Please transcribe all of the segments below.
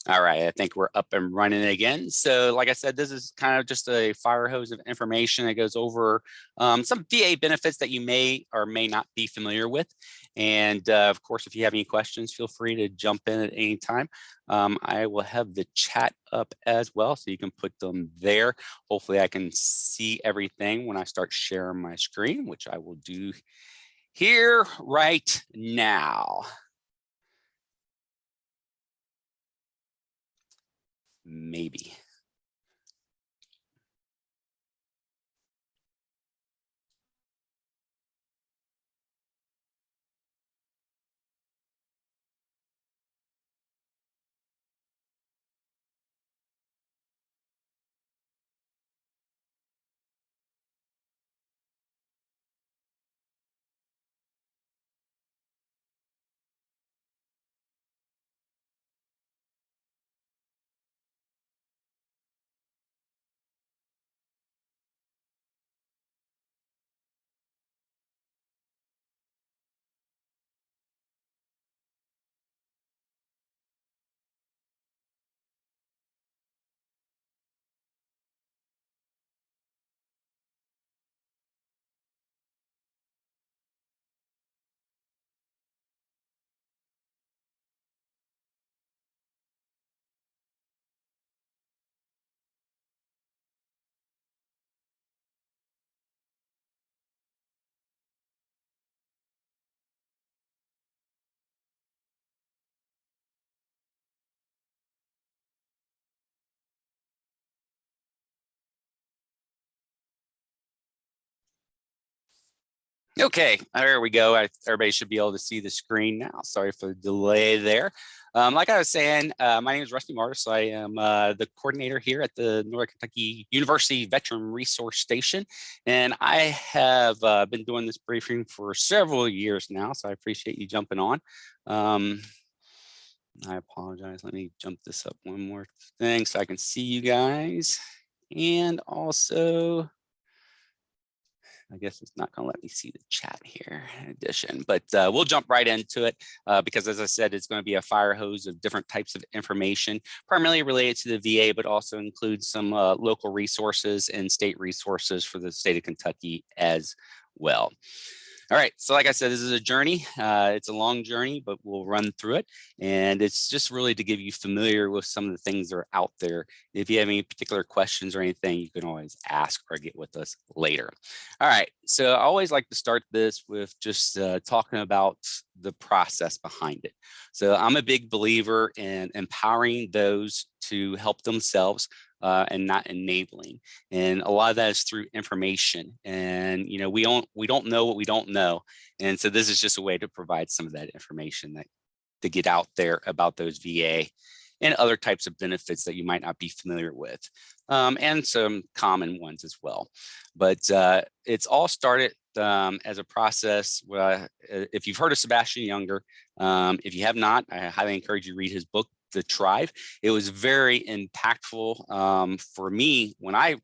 All right, I think we're up and running again. So like I said, this is kind of just a fire hose of information that goes over some VA benefits that you may or may not be familiar with. And of course, if you have any questions, feel free to jump in at any time. I will have the chat up as well, so you can put them there. Hopefully I can see everything when I start sharing my screen, which I will do here right now. Maybe. Okay, there we go. Everybody should be able to see the screen now. Sorry for the delay there. Like I was saying, my name is Rusty Martis. I am the coordinator here at the Northern Kentucky University Veteran Resource Station. And I have been doing this briefing for several years now, so I appreciate you jumping on. I apologize. Let me jump this up one more thing so I can see you guys. And also, I guess it's not going to let me see the chat here in addition, but we'll jump right into it because, as I said, it's going to be a fire hose of different types of information, primarily related to the VA, but also includes some local resources and state resources for the state of Kentucky as well. All right, so like I said, this is a journey. It's a long journey, but we'll run through it. And it's just really to give you familiar with some of the things that are out there. If you have any particular questions or anything, you can always ask or get with us later. All right, so I always like to start this with just talking about the process behind it. So I'm a big believer in empowering those to help themselves and not enabling. And a lot of that is through information. And you know, we don't know what we don't know. And so this is just a way to provide some of that information that to get out there about those VA and other types of benefits that you might not be familiar with, and some common ones as well. But it's all started as a process. If you've heard of Sebastian Younger, if you have not, I highly encourage you to read his book, The Tribe. It was very impactful for me when I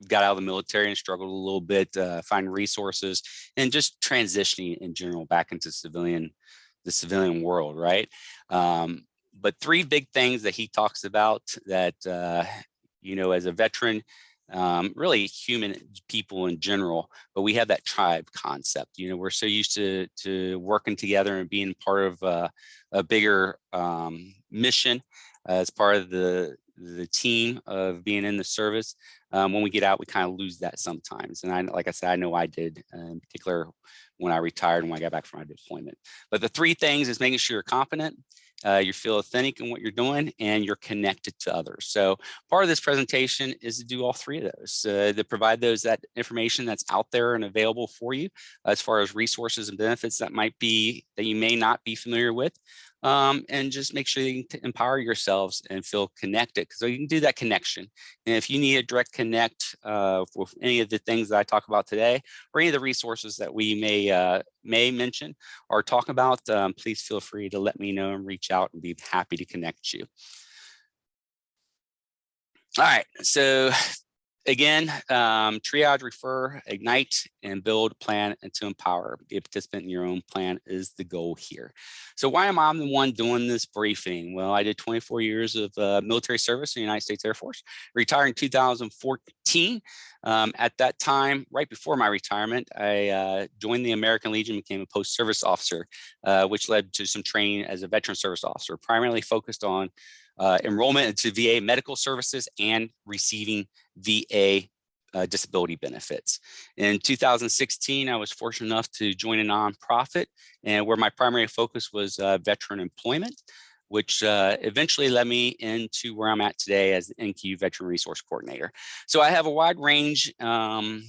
got out of the military and struggled a little bit, finding resources and just transitioning in general back into the civilian world, right? But three big things that he talks about that, you know, as a veteran, really human people in general, but we have that tribe concept. You know, we're so used to working together and being part of a bigger mission as part of the team of being in the service. When we get out, we kind of lose that sometimes. And like I said, I know I did, in particular when I retired and when I got back from my deployment. But the three things is making sure you're confident, you feel authentic in what you're doing, and you're connected to others. So part of this presentation is to do all three of those, to provide that information that's out there and available for you as far as resources and benefits that you may not be familiar with. And just make sure you can empower yourselves and feel connected, so you can do that connection. And if you need a direct connect with any of the things that I talk about today, or any of the resources that we may mention or talk about, please feel free to let me know and reach out and be happy to connect you. All right, so Again, triage, refer, ignite, and build, plan, and to empower. Be a participant in your own plan is the goal here. So why am I the one doing this briefing? Well, I did 24 years of military service in the United States Air Force, retired in 2014. At that time, right before my retirement, I joined the American Legion, became a post-service officer, which led to some training as a veteran service officer, primarily focused on enrollment into VA medical services and receiving VA disability benefits. In 2016, I was fortunate enough to join a nonprofit, and where my primary focus was veteran employment, which eventually led me into where I'm at today as the NQ Veteran Resource Coordinator. So I have a wide range from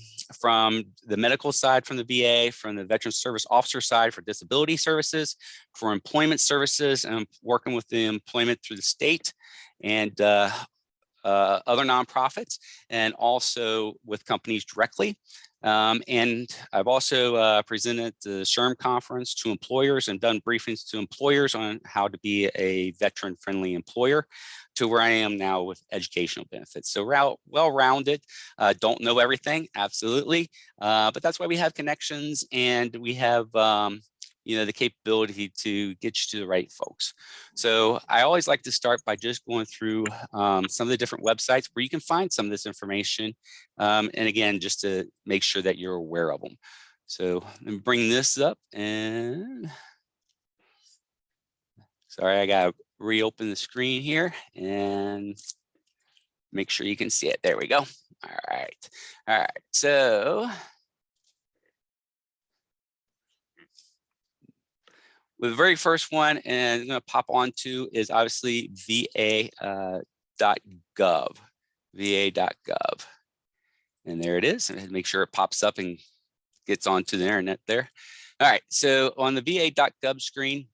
the medical side from the VA, from the Veteran Service Officer side for disability services, for employment services, and I'm working with the employment through the state and other nonprofits, and also with companies directly. And I've also presented at the SHRM conference to employers and done briefings to employers on how to be a veteran-friendly employer, to where I am now with educational benefits. So well-rounded, don't know everything, absolutely, but that's why we have connections, and we have the capability to get you to the right folks. So I always like to start by just going through some of the different websites where you can find some of this information. And again, just to make sure that you're aware of them. So let me bring this up, and sorry, I gotta reopen the screen here and make sure you can see it. There we go. All right. So the very first one, and I'm going to pop onto, is obviously va.gov, va.gov. And there it is. And make sure it pops up and gets onto the internet there. All right, so on the va.gov screen,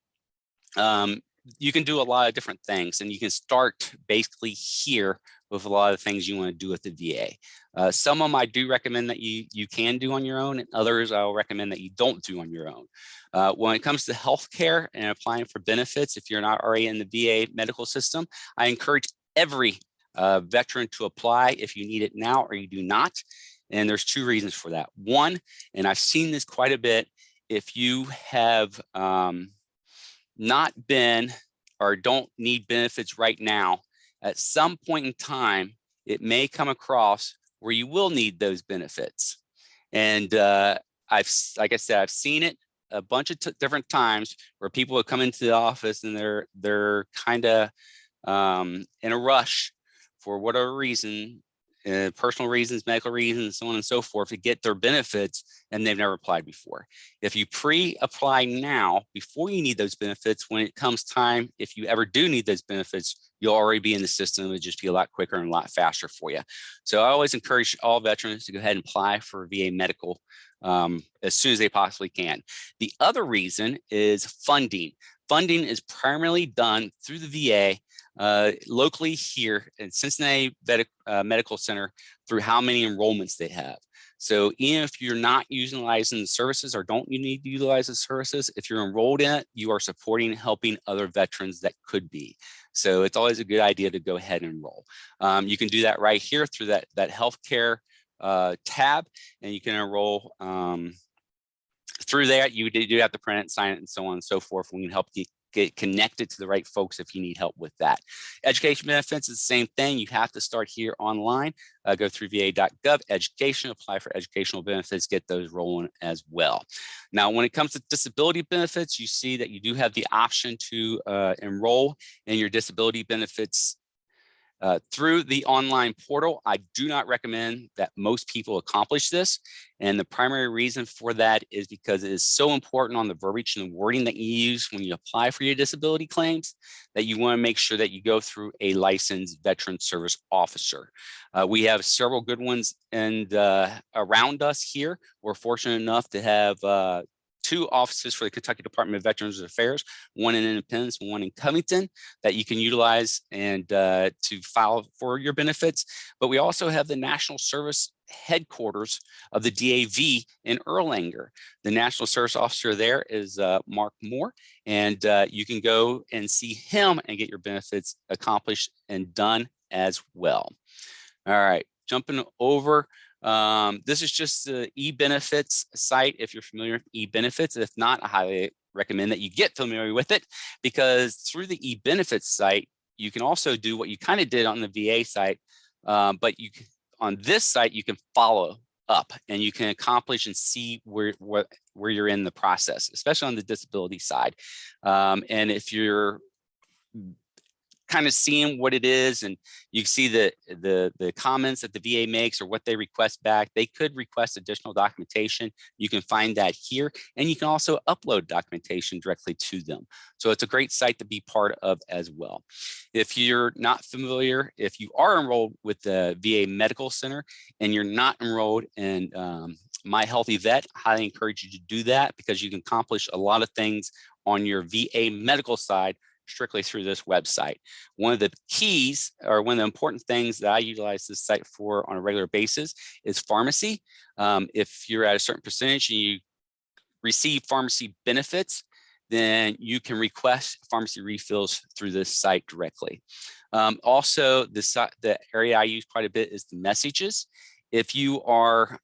you can do a lot of different things, and you can start basically here with a lot of things you want to do with the VA. Some of them I do recommend that you can do on your own, and others I'll recommend that you don't do on your own. When it comes to healthcare and applying for benefits, if you're not already in the VA medical system, I encourage every veteran to apply if you need it now or you do not. And there's two reasons for that. One, and I've seen this quite a bit, if you have not been or don't need benefits right now, at some point in time, it may come across where you will need those benefits. And like I said, I've seen it a bunch of different times where people have come into the office and they're kind of in a rush for whatever reason, personal reasons, medical reasons, so on and so forth, to get their benefits, and they've never applied before. If you pre-apply now, before you need those benefits, when it comes time, if you ever do need those benefits, you'll already be in the system. It'll just be a lot quicker and a lot faster for you. So I always encourage all veterans to go ahead and apply for VA medical as soon as they possibly can. The other reason is funding. Funding is primarily done through the VA locally here in Cincinnati Medical Center through how many enrollments they have. So even if you're not utilizing the services or don't you need to utilize the services, if you're enrolled in it, you are supporting and helping other veterans that could be. So it's always a good idea to go ahead and enroll. You can do that right here through that healthcare tab, and you can enroll through that. You do have to print it, sign it, and so on and so forth. We can help you get connected to the right folks if you need help with that. Education benefits is the same thing. You have to start here online, go through va.gov, education, apply for educational benefits, get those rolling as well. Now, when it comes to disability benefits, you see that you do have the option to enroll in your disability benefits through the online portal. I do not recommend that most people accomplish this. And the primary reason for that is because it is so important on the verbiage and the wording that you use when you apply for your disability claims, that you want to make sure that you go through a licensed veteran service officer. We have several good ones and around us here. We're fortunate enough to have two offices for the Kentucky Department of Veterans Affairs, one in Independence, one in Covington, that you can utilize and to file for your benefits. But we also have the National Service headquarters of the DAV in Erlanger. The National Service Officer there is Mark Moore, and you can go and see him and get your benefits accomplished and done as well. All right. jumping over, this is just the e-benefits site. If you're familiar with e-benefits, if not, I highly recommend that you get familiar with it, because through the e-benefits site, you can also do what you kind of did on the VA site, but on this site, you can follow up and you can accomplish and see where you're in the process, especially on the disability side. And if you're kind of seeing what it is, and you see the comments that the VA makes or what they request back, they could request additional documentation. You can find that here, and you can also upload documentation directly to them. So it's a great site to be part of as well. If you're not familiar, if you are enrolled with the VA Medical Center and you're not enrolled in My Healthy Vet, I highly encourage you to do that, because you can accomplish a lot of things on your VA medical side strictly through this website. One of the keys, or one of the important things that I utilize this site for on a regular basis, is pharmacy. If you're at a certain percentage and you receive pharmacy benefits, then you can request pharmacy refills through this site directly. Also, the area I use quite a bit is the messages. If you are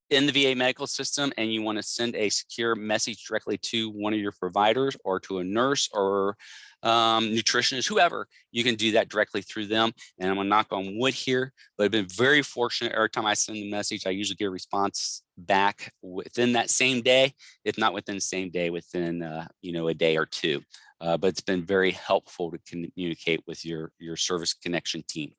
in the VA medical system and you want to send a secure message directly to one of your providers or to a nurse or nutritionist, whoever, you can do that directly through them. And I'm gonna knock on wood here, but I've been very fortunate. Every time I send a message, I usually get a response back within that same day, if not within the same day, within a day or two. But it's been very helpful to communicate with your service connection team.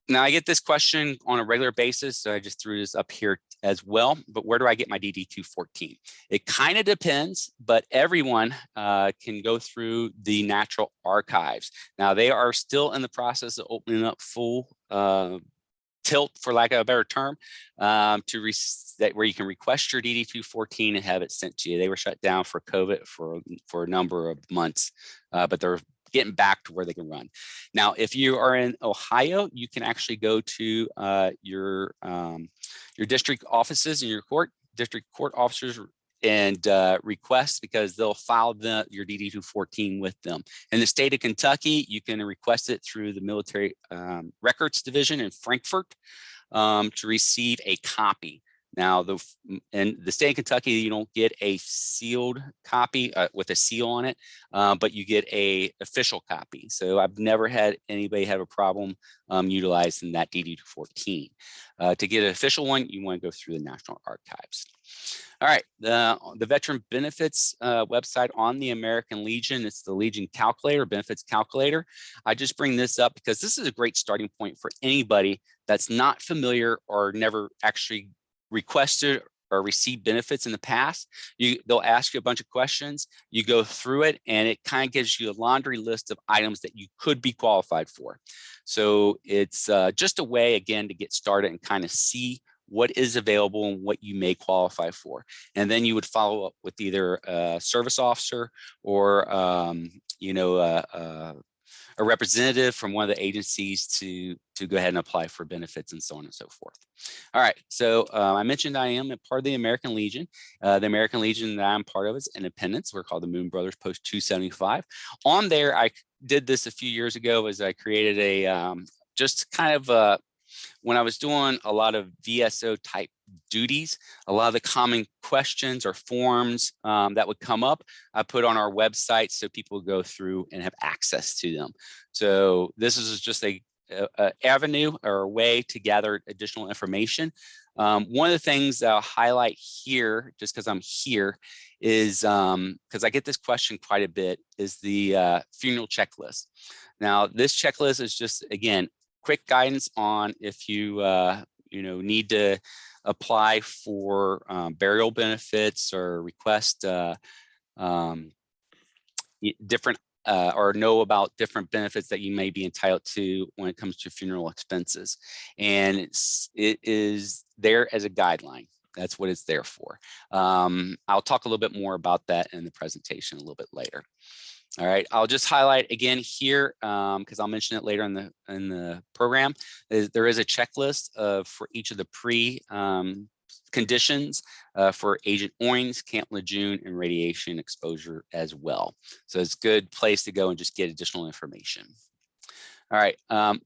Now, I get this question on a regular basis, so I just threw this up here as well. But where do I get my DD-214? It kind of depends, but everyone can go through the National Archives. Now, they are still in the process of opening up full tilt, for lack of a better term, where you can request your DD-214 and have it sent to you. They were shut down for COVID for a number of months, but they're getting back to where they can run. Now, if you are in Ohio, you can actually go to your district offices and your district court officers and request, because they'll file your DD-214 with them. In the state of Kentucky, you can request it through the Military Records Division in Frankfort to receive a copy. Now, in the state of Kentucky, you don't get a sealed copy with a seal on it, but you get an official copy. So I've never had anybody have a problem utilizing that DD-214. To get an official one, you want to go through the National Archives. All right, the Veteran Benefits website on the American Legion, it's the Legion Calculator, Benefits Calculator. I just bring this up because this is a great starting point for anybody that's not familiar or never actually requested or received benefits in the past. They'll ask you a bunch of questions, you go through it, and it kind of gives you a laundry list of items that you could be qualified for. So it's just a way, again, to get started and kind of see what is available and what you may qualify for. And then you would follow up with either a service officer or a representative from one of the agencies to go ahead and apply for benefits and so on and so forth. All right, so I mentioned I am a part of the American Legion. The American Legion that I'm part of is Independence. We're called the Moon Brothers Post 275. On there, I did this a few years ago, as I created a just kind of when I was doing a lot of VSO type duties, a lot of the common questions or forms that would come up, I put on our website so people would go through and have access to them. So this is just a avenue or a way to gather additional information. One of the things that I'll highlight here, just because I'm here, is because I get this question quite a bit, is the funeral checklist. Now, this checklist is just, again, quick guidance on if you need to apply for burial benefits or request different or know about different benefits that you may be entitled to when it comes to funeral expenses. And it is there as a guideline. That's what it's there for. I'll talk a little bit more about that in the presentation a little bit later. All right, I'll just highlight again here, because I'll mention it later in the program. There is a checklist for each of the conditions for Agent Orange, Camp Lejeune, and radiation exposure as well. So it's a good place to go and just get additional information. All right,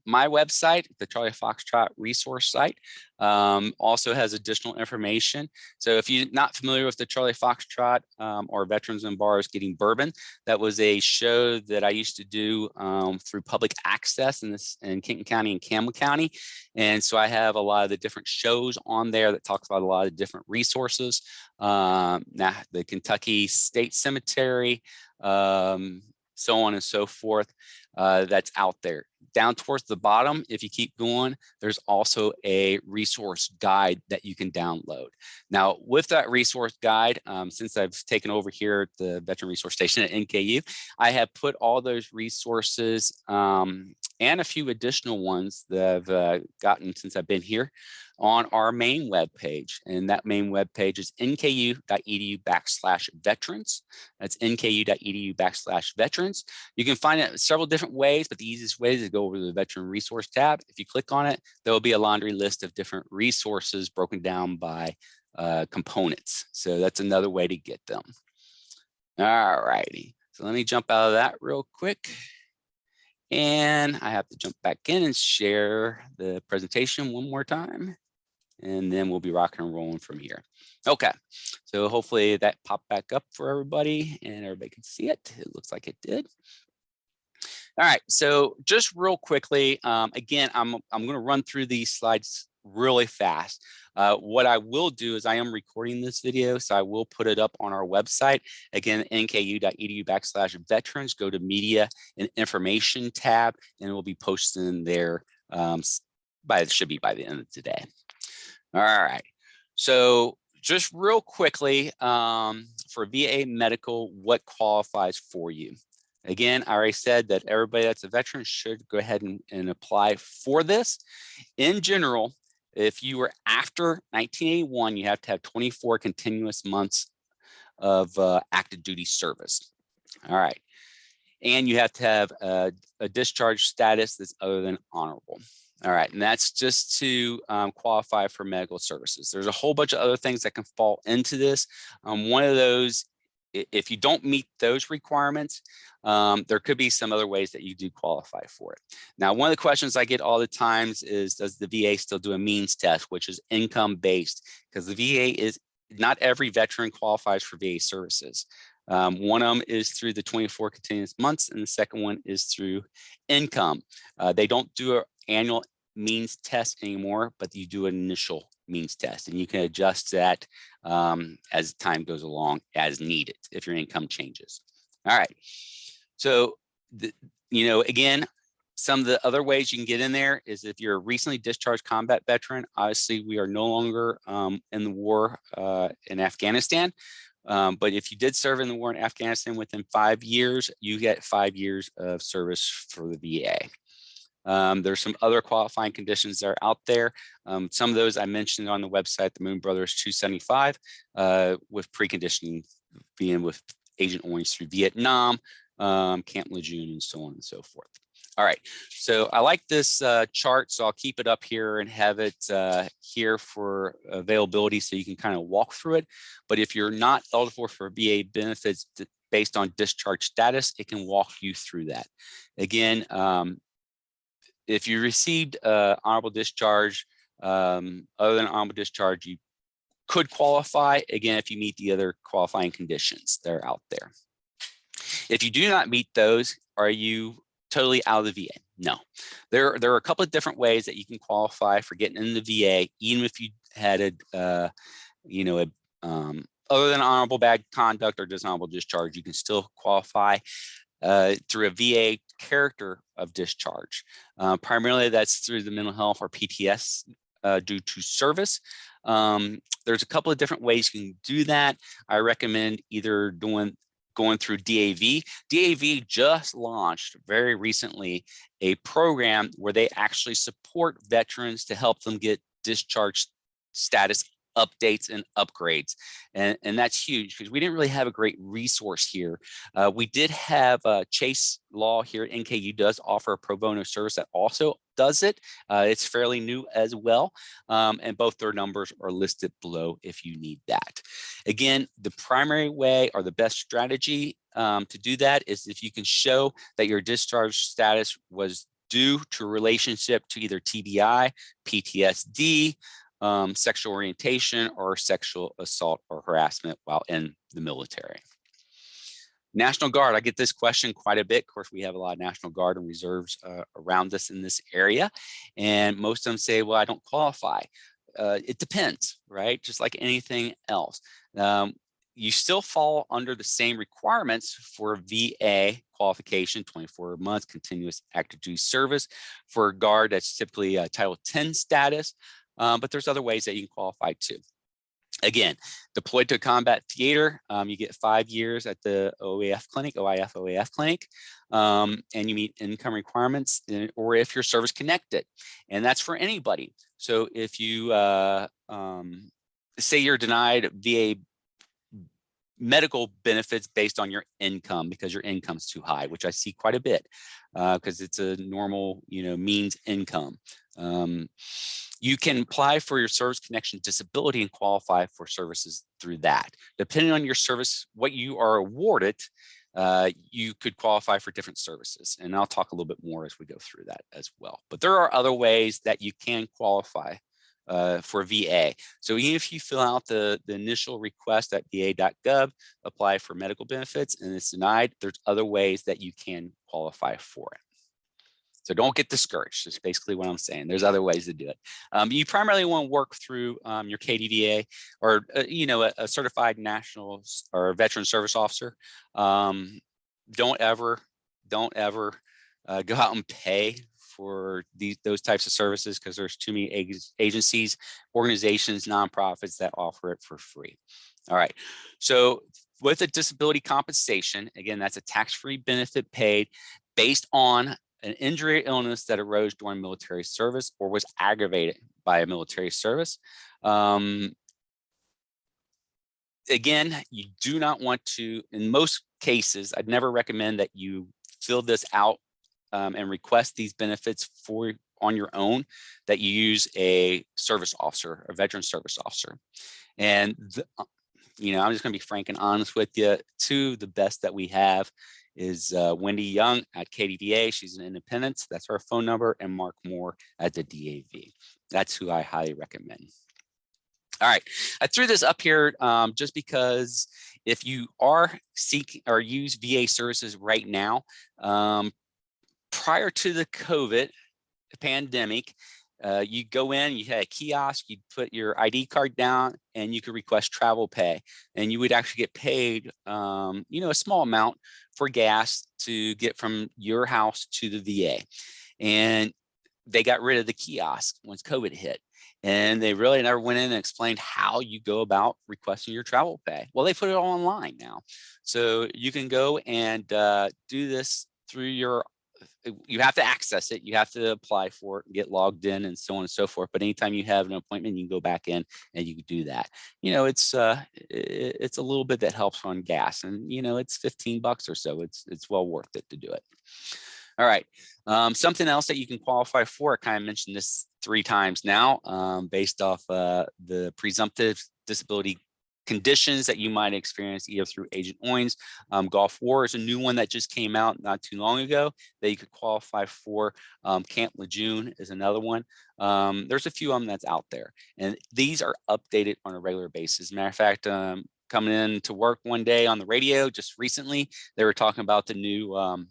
my website, the Charlie Foxtrot resource site, also has additional information. So if you're not familiar with the Charlie Foxtrot or Veterans in Bars Getting Bourbon, that was a show that I used to do through public access in Kenton County and Campbell County. And so I have a lot of the different shows on there that talks about a lot of different resources. Now, the Kentucky State Cemetery, so on and so forth, that's out there. Down towards the bottom, if you keep going, there's also a resource guide that you can download. Now, with that resource guide, since I've taken over here at the Veteran Resource Station at NKU, I have put all those resources and a few additional ones that I've gotten since I've been here on our main web page. And that main web page is nku.edu/veterans. That's nku.edu/veterans. You can find it several different ways, but the easiest way is to go over to the Veteran Resource tab. If you click on it, there will be a laundry list of different resources broken down by components. So that's another way to get them. All righty. So let me jump out of that real quick. And I have to jump back in and share the presentation one more time. And then we'll be rocking and rolling from here. Okay, so hopefully that popped back up for everybody and everybody can see it. It looks like it did. All right, so just real quickly, again, I'm going to run through these slides really fast. What I will do is I am recording this video, so I will put it up on our website. Again, nku.edu/veterans, go to media and information tab, and it will be posted in there it should be by the end of today. All right, so just real quickly, for VA medical, what qualifies for you? Again, I already said that everybody that's a veteran should go ahead and apply for this. In general, if you were after 1981, you have to have 24 continuous months of active duty service. All right. And you have to have a discharge status that's other than honorable. All right, and that's just to qualify for medical services. There's a whole bunch of other things that can fall into this. One of those, if you don't meet those requirements, there could be some other ways that you do qualify for it. Now, one of the questions I get all the times is, does the VA still do a means test, which is income based? Because the VA is, not every veteran qualifies for VA services. One of them is through the 24 continuous months, and the second one is through income. They don't do an annual means test anymore, but you do an initial means test, and you can adjust that as time goes along as needed if your income changes. All right, so again, some of the other ways you can get in there is if you're a recently discharged combat veteran. Obviously, we are no longer in the war in Afghanistan. But if you did serve in the war in Afghanistan within 5 years, you get 5 years of service for the VA. There's some other qualifying conditions that are out there. Some of those I mentioned on the website, the Moon Brothers 275, with preconditioning being with Agent Orange through Vietnam, Camp Lejeune, and so on and so forth. All right, so I like this chart, so I'll keep it up here and have it here for availability so you can kind of walk through it. But if you're not eligible for VA benefits based on discharge status, it can walk you through that. Again, if you received honorable discharge, other than honorable discharge, you could qualify, again, if you meet the other qualifying conditions that are out there. If you do not meet those, are you totally out of the VA? No. There are a couple of different ways that you can qualify for getting in the VA, even if you had other than honorable bad conduct or dishonorable discharge, you can still qualify through a VA character of discharge. Primarily, that's through the mental health or PTS due to service. There's a couple of different ways you can do that. I recommend either going through DAV. DAV just launched very recently a program where they actually support veterans to help them get discharge status updates and upgrades. And that's huge because we didn't really have a great resource here. We did have Chase Law here at NKU does offer a pro bono service that also does it. It's fairly new as well. And both their numbers are listed below if you need that. Again, the primary way or the best strategy to do that is if you can show that your discharge status was due to a relationship to either TBI, PTSD, sexual orientation, or sexual assault or harassment while in the military. National Guard, I get this question quite a bit. Of course, we have a lot of National Guard and reserves around us in this area. And most of them say, well, I don't qualify. It depends, right? Just like anything else. You still fall under the same requirements for VA qualification, 24 months continuous active duty service. For a Guard, that's typically Title 10 status, but there's other ways that you can qualify too. Again, deployed to a combat theater, you get 5 years at the OAF clinic, and you meet income requirements, or if you're service connected, and that's for anybody. So if you say you're denied VA medical benefits based on your income because your income's too high, which I see quite a bit because it's a normal, means income. You can apply for your service connection disability and qualify for services through that. Depending on your service, what you are awarded, you could qualify for different services. And I'll talk a little bit more as we go through that as well. But there are other ways that you can qualify for VA. So even if you fill out the initial request at va.gov, apply for medical benefits, and it's denied, there's other ways that you can qualify for it. So don't get discouraged. That's basically what I'm saying. There's other ways to do it. You primarily want to work through your KDVA or a certified national or veteran service officer. Don't ever go out and pay for those types of services because there's too many agencies, organizations, nonprofits that offer it for free. All right. So with a disability compensation, again, that's a tax-free benefit paid based on an injury or illness that arose during military service or was aggravated by a military service. Again, you do not want to, in most cases, I'd never recommend that you fill this out and request these benefits on your own, that you use a service officer, a veteran service officer. And, I'm just going to be frank and honest with you. The best that we have is Wendy Young at KDVA. She's an independent. That's her phone number. And Mark Moore at the DAV. That's who I highly recommend. All right, I threw this up here just because if you are seeking or use VA services right now, prior to the COVID pandemic, you go in, you had a kiosk, you'd put your ID card down and you could request travel pay, and you would actually get paid, a small amount for gas to get from your house to the VA. And they got rid of the kiosk once COVID hit, and they really never went in and explained how you go about requesting your travel pay. Well, they put it all online now. So you can go and do this through you have to access it, you have to apply for it, get logged in, and so on and so forth. But anytime you have an appointment, you can go back in and you can do that. It's a little bit that helps on gas, and it's $15 or so. It's well worth it to do it. All right, something else that you can qualify for, I kind of mentioned this 3 times now, based off the presumptive disability conditions that you might experience either through Agent Orange. Gulf War is a new one that just came out not too long ago that you could qualify for. Camp Lejeune is another one. There's a few of them that's out there, and these are updated on a regular basis. Matter of fact, coming in to work one day on the radio just recently, they were talking about the new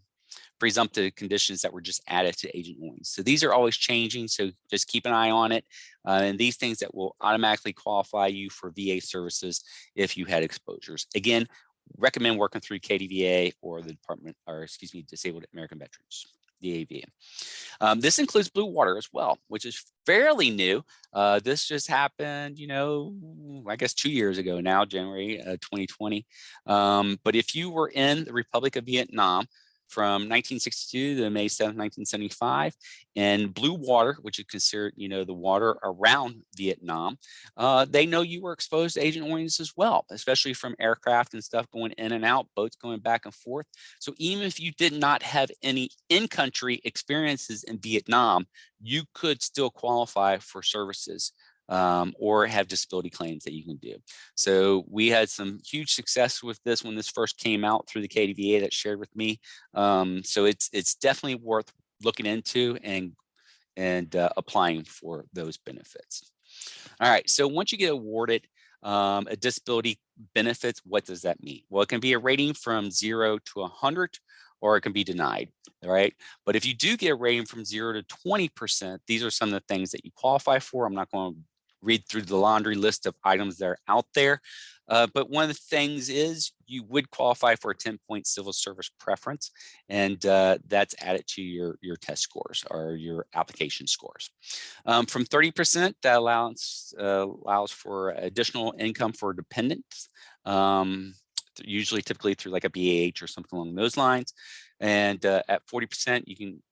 presumptive conditions that were just added to Agent Orange. So these are always changing, so just keep an eye on it. And these things that will automatically qualify you for VA services if you had exposures. Again, recommend working through KDVA or the Disabled American Veterans, DAV. This includes Blue Water as well, which is fairly new. This just happened, I guess 2 years ago now, January 2020. But if you were in the Republic of Vietnam from 1962 to May 7th, 1975, and Blue Water, which is considered, the water around Vietnam, they know you were exposed to Agent Orange as well, especially from aircraft and stuff going in and out, boats going back and forth. So even if you did not have any in-country experiences in Vietnam, you could still qualify for services or have disability claims that you can do. So we had some huge success with this when this first came out through the KDVA that shared with me. So it's definitely worth looking into and applying for those benefits. All right, so once you get awarded a disability benefits, what does that mean? Well, it can be a rating from 0 to 100, or it can be denied, all right? But if you do get a rating from 0 to 20%, these are some of the things that you qualify for. I'm not going to read through the laundry list of items that are out there. But one of the things is you would qualify for a 10-point civil service preference, and that's added to your test scores or your application scores. From 30%, that allows for additional income for dependents, usually typically through like a BAH or something along those lines. And at 40%, you can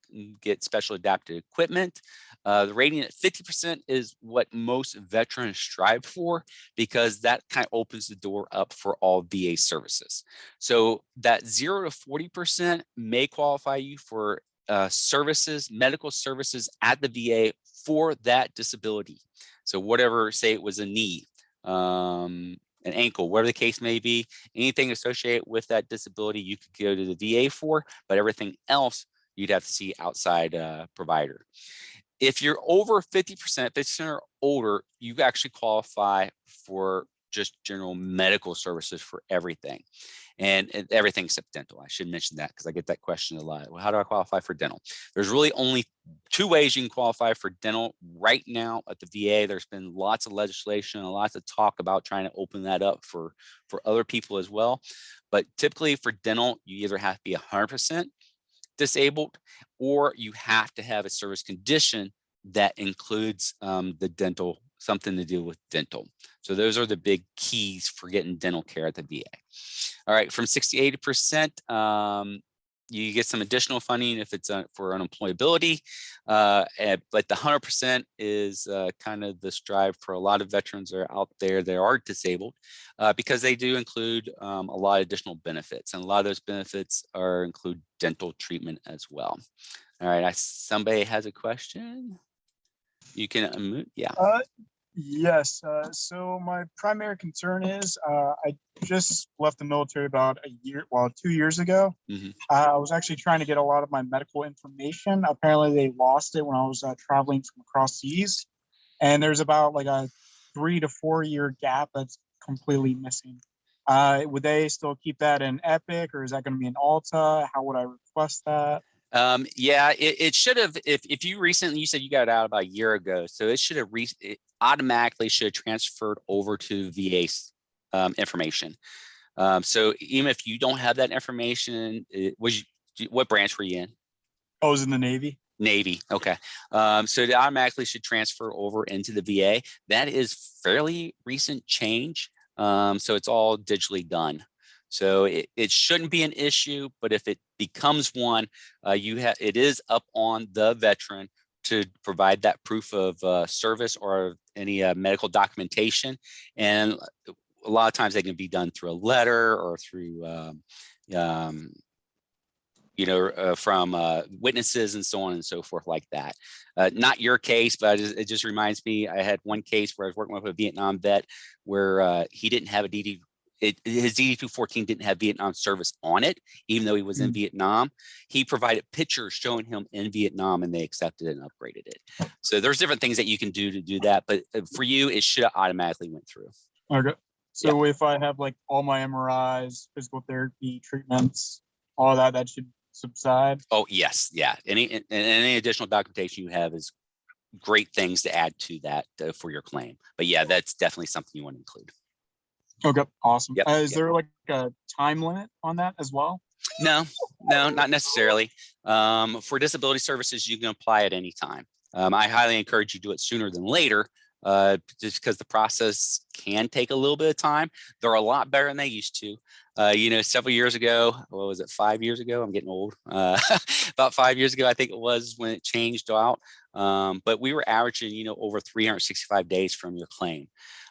get special adapted equipment. The rating at 50% is what most veterans strive for, because that kind of opens the door up for all VA services. So that 0 to 40% may qualify you for services, medical services at the VA for that disability. So whatever, say it was a knee, an ankle, whatever the case may be, anything associated with that disability, you could go to the VA for, but everything else you'd have to see outside provider. If you're over 50%, 50% or older, you actually qualify for just general medical services for everything. And everything except dental. I should mention that because I get that question a lot. Well, how do I qualify for dental? There's really only 2 ways you can qualify for dental right now at the VA. There's been lots of legislation and lots of talk about trying to open that up for other people as well. But typically for dental, you either have to be 100% disabled, or you have to have a service condition that includes the dental, something to do with dental. So those are the big keys for getting dental care at the VA. All right, from 60 to 80%, you get some additional funding if it's for unemployability, but the 100% is kind of the strive for a lot of veterans that are out there that are disabled, because they do include a lot of additional benefits, and a lot of those benefits include dental treatment as well. All right, somebody has a question? You can unmute, yeah. Yes. So my primary concern is I just left the military about 2 years ago. Mm-hmm. I was actually trying to get a lot of my medical information. Apparently they lost it when I was traveling from across seas. And there's about like a 3 to 4 year gap that's completely missing. Would they still keep that in Epic, or is that going to be in Alta? How would I request that? Yeah, it should have, if you recently, you said you got out about a year ago, so it should have it automatically should have transferred over to VA's information. So even if you don't have that information, what branch were you in? I was in the Navy. Navy, okay. So it automatically should transfer over into the VA. That is fairly recent change. So it's all digitally done. So it shouldn't be an issue, but if it becomes one, it is up on the veteran to provide that proof of service or any medical documentation. And a lot of times they can be done through a letter or through, from witnesses and so on and so forth like that. Not your case, but it just reminds me, I had one case where I was working with a Vietnam vet where he didn't have a DD. His DD-214 didn't have Vietnam service on it, even though he was in Vietnam. He provided pictures showing him in Vietnam, and they accepted it and upgraded it. So there's different things that you can do to do that, but for you, it should have automatically went through. Okay. So if I have like all my MRIs, physical therapy, treatments, all that should subside? Oh, yes. Yeah. Any additional documentation you have is great things to add to that for your claim. But yeah, that's definitely something you want to include. Okay, awesome. Yep, Is there like a time limit on that as well? No, not necessarily. For disability services, you can apply at any time. I highly encourage you to do it sooner than later, just because the process can take a little bit of time. They're a lot better than they used to. Several years ago, what was it, 5 years ago? I'm getting old. About 5 years ago, I think it was when it changed out. But we were averaging, over 365 days from your claim.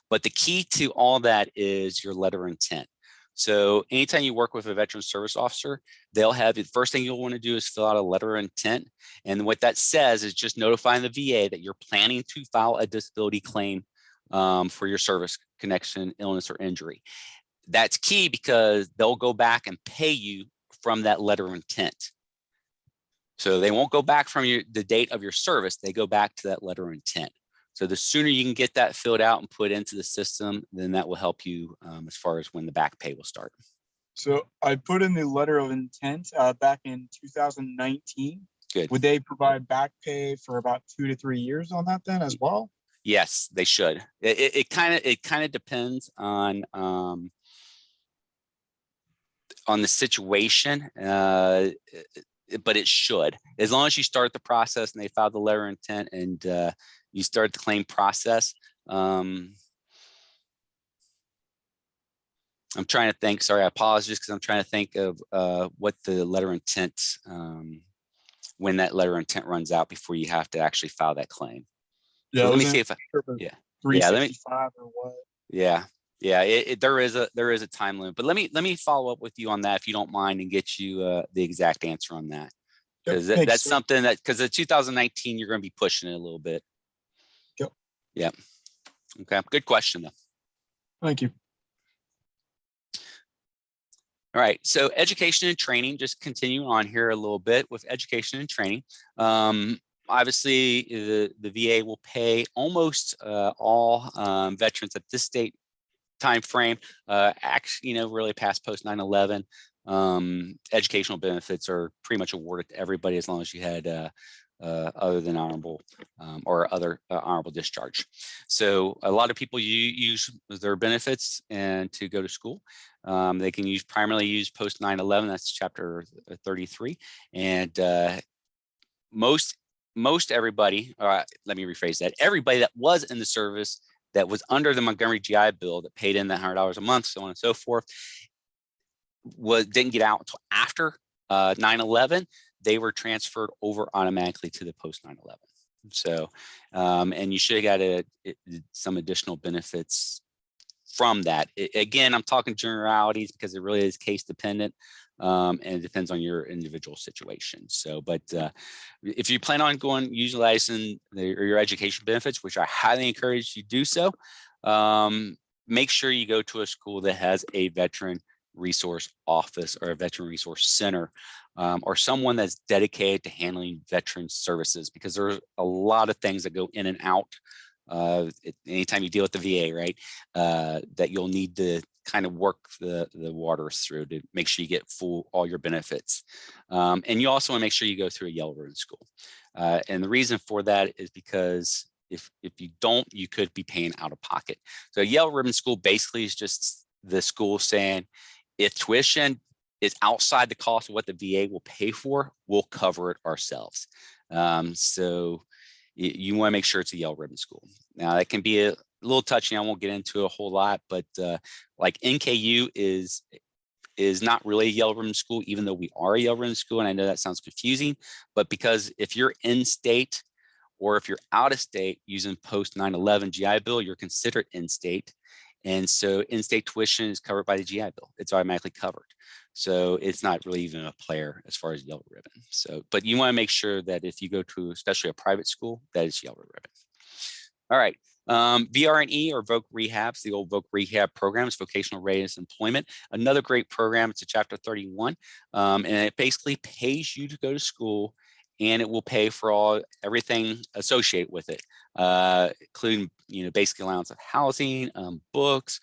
But the key to all that is your letter of intent. So anytime you work with a veteran service officer, they'll have the first thing you'll want to do is fill out a letter of intent. And what that says is just notifying the VA that you're planning to file a disability claim for your service connection, illness, or injury. That's key because they'll go back and pay you from that letter of intent. So they won't go back from the date of your service. They go back to that letter of intent. So the sooner you can get that filled out and put into the system, then that will help you as far as when the back pay will start. So I put in the letter of intent back in 2019. Good. Would they provide back pay for about 2 to 3 years on that then as well? Yes, they should. It kind of depends on the situation, but it should, as long as you start the process and they file the letter of intent and you start the claim process. I'm trying to think. Sorry, I apologize because I'm trying to think of what the letter of intent, when that letter of intent runs out before you have to actually file that claim. Yeah, so let me see if yeah, 365 or what? Yeah, there is a time limit, but let me follow up with you on that if you don't mind and get you the exact answer on that, because that's something that, because of 2019 you're going to be pushing it a little bit. Yep. Okay, good question though. Thank you. All right, so education and training, just continuing on here a little bit with education and training. Obviously, the VA will pay almost all veterans at this date time frame. Actually, really past post 9/11, educational benefits are pretty much awarded to everybody as long as you had other than honorable or other honorable discharge. So a lot of people use their benefits and to go to school. They can primarily use post 9/11. That's chapter 33, and most everybody. Let me rephrase that. Everybody that was in the service that was under the Montgomery GI Bill that paid in that $100 a month, so on and so forth, didn't get out until after 9/11. They were transferred over automatically to the post 9/11. So, and you should have got some additional benefits from that. Again, I'm talking generalities because it really is case dependent, and it depends on your individual situation. So, but if you plan on utilizing your education benefits, which I highly encourage you do so, make sure you go to a school that has a veteran resource office or a veteran resource center, or someone that's dedicated to handling veteran services, because there's a lot of things that go in and out. Anytime you deal with the VA, right, that you'll need to kind of work the waters through to make sure you get all your benefits. And you also want to make sure you go through a yellow ribbon school. And the reason for that is because if you don't, you could be paying out of pocket. So a yellow ribbon school basically is just the school saying, if tuition is outside the cost of what the VA will pay for, we'll cover it ourselves. So you want to make sure it's a yellow ribbon school. Now that can be a little touchy. I won't get into a whole lot, but like NKU is not really a yellow ribbon school, even though we are a yellow ribbon school. And I know that sounds confusing, but because if you're in state or if you're out of state using post 9/11 GI Bill, you're considered in state. And so in-state tuition is covered by the GI Bill. It's automatically covered. So it's not really even a player as far as yellow ribbon. So, but you want to make sure that if you go to especially a private school, that is yellow ribbon. All right. VRE or Voc Rehabs, the old Voc Rehab programs, vocational readiness employment. Another great program. It's a chapter 31. And it basically pays you to go to school, and it will pay for everything associated with it, including basic allowance of housing, books,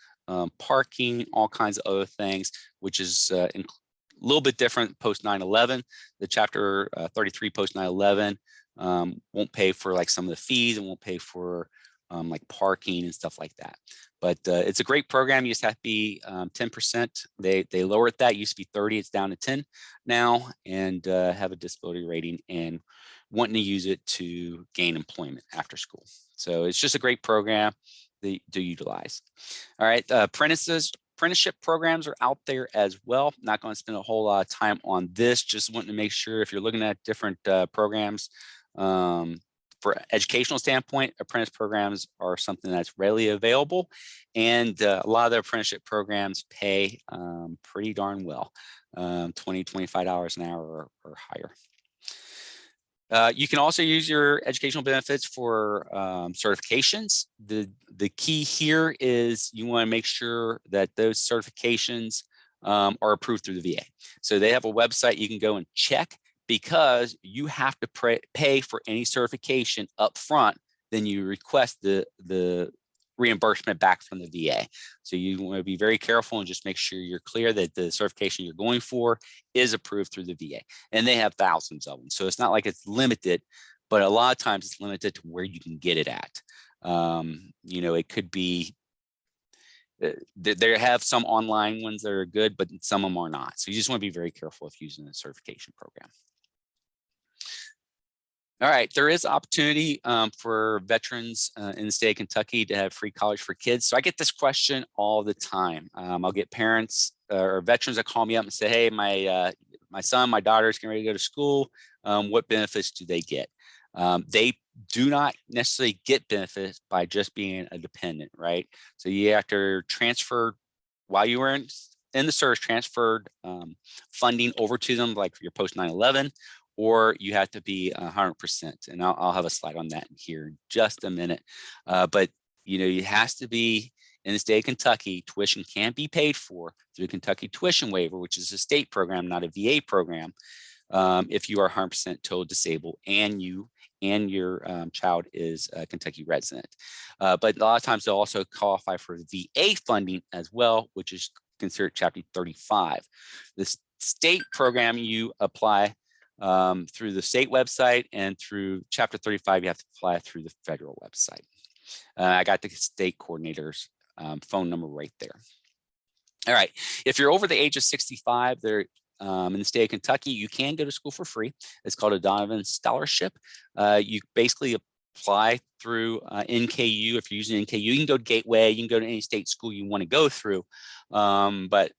parking, all kinds of other things, which is a little bit different post 9/11. The chapter 33 post 9/11 won't pay for like some of the fees and won't pay for like parking and stuff like that. But it's a great program. You just have to be 10%. They lowered that. It used to be 30. It's down to 10 now, and have a disability rating and wanting to use it to gain employment after school. So it's just a great program to utilize. All right, apprenticeship programs are out there as well. Not going to spend a whole lot of time on this. Just wanting to make sure if you're looking at different programs, for educational standpoint, apprentice programs are something that's readily available, and a lot of the apprenticeship programs pay pretty darn well, $20, $25 an hour or higher. You can also use your educational benefits for certifications. The key here is you want to make sure that those certifications are approved through the VA. So they have a website you can go and check. because you have to pay for any certification up front, then you request the reimbursement back from the VA. So you want to be very careful and just make sure you're clear that the certification you're going for is approved through the VA. And they have thousands of them. So it's not like it's limited, but a lot of times it's limited to where you can get it at. It could be, they have some online ones that are good, but some of them are not. So you just want to be very careful if using a certification program. All right, there is opportunity for veterans in the state of Kentucky to have free college for kids. So I get this question all the time. I'll get parents or veterans that call me up and say, hey, my son, my daughter is getting ready to go to school. What benefits do they get? They do not necessarily get benefits by just being a dependent, right? So you have to transfer while you were in the service, transferred funding over to them, like for your post 9/11, or you have to be 100%. And I'll have a slide on that here in just a minute. But it has to be in the state of Kentucky. Tuition can be paid for through Kentucky Tuition Waiver, which is a state program, not a VA program. If you are 100% total disabled and your child is a Kentucky resident. But a lot of times they'll also qualify for VA funding as well, which is considered Chapter 35. The state program you apply through the state website, and through Chapter 35, you have to apply through the federal website. I got the state coordinator's phone number right there. All right, if you're over the age of 65, in the state of Kentucky, you can go to school for free. It's called a Donovan Scholarship. You basically apply through NKU. If you're using NKU, you can go to Gateway, you can go to any state school you want to go through. But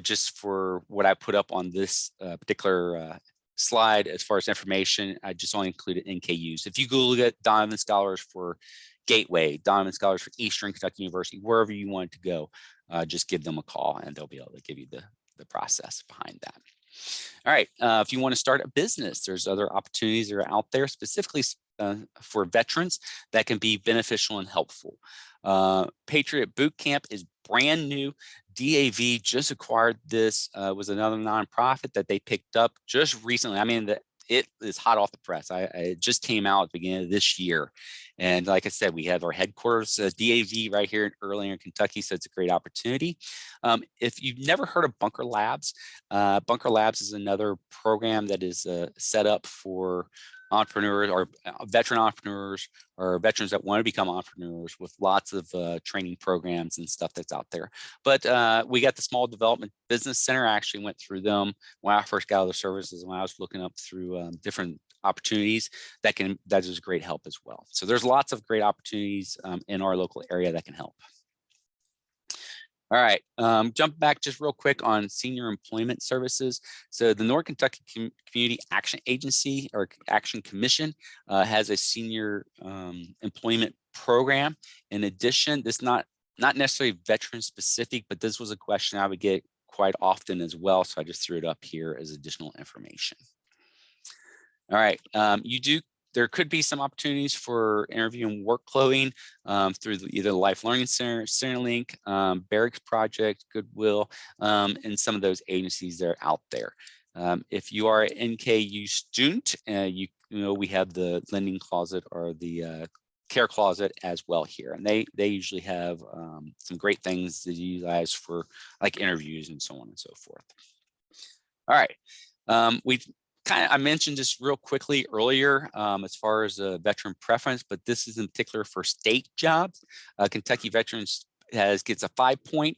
just for what I put up on this particular slide, as far as information, I just only included NKUs. If you Google it, Donovan Scholars for Gateway, Donovan Scholars for Eastern Kentucky University, wherever you want to go, just give them a call and they'll be able to give you the process behind that. All right, if you want to start a business, there's other opportunities that are out there specifically for veterans that can be beneficial and helpful. Patriot Boot Camp is brand new. DAV just acquired this, was another nonprofit that they picked up just recently. I mean, it is hot off the press. It just came out at the beginning of this year. And like I said, we have our headquarters, DAV, right here in Earlier, Kentucky, so it's a great opportunity. If you've never heard of Bunker Labs, Bunker Labs is another program that is set up for entrepreneurs or veteran entrepreneurs or veterans that want to become entrepreneurs, with lots of training programs and stuff that's out there. But we got the Small Development Business Center. I actually went through them when I first got out of the services, when I was looking up through different opportunities that is great help as well. So there's lots of great opportunities in our local area that can help. All right, jump back just real quick on senior employment services. So the North Kentucky Community Action Agency, or Action Commission, has a senior employment program. In addition, this not necessarily veteran specific, but this was a question I would get quite often as well. So I just threw it up here as additional information. All right, there could be some opportunities for interviewing work clothing through either the Life Learning Center, CenterLink, Barracks Project, Goodwill, and some of those agencies that are out there. If you are an NKU student, we have the lending closet or the care closet as well here, and they usually have some great things to utilize for like interviews and so on and so forth. All right, I mentioned this real quickly earlier as far as a veteran preference, but this is in particular for state jobs. Kentucky Veterans gets a 5-point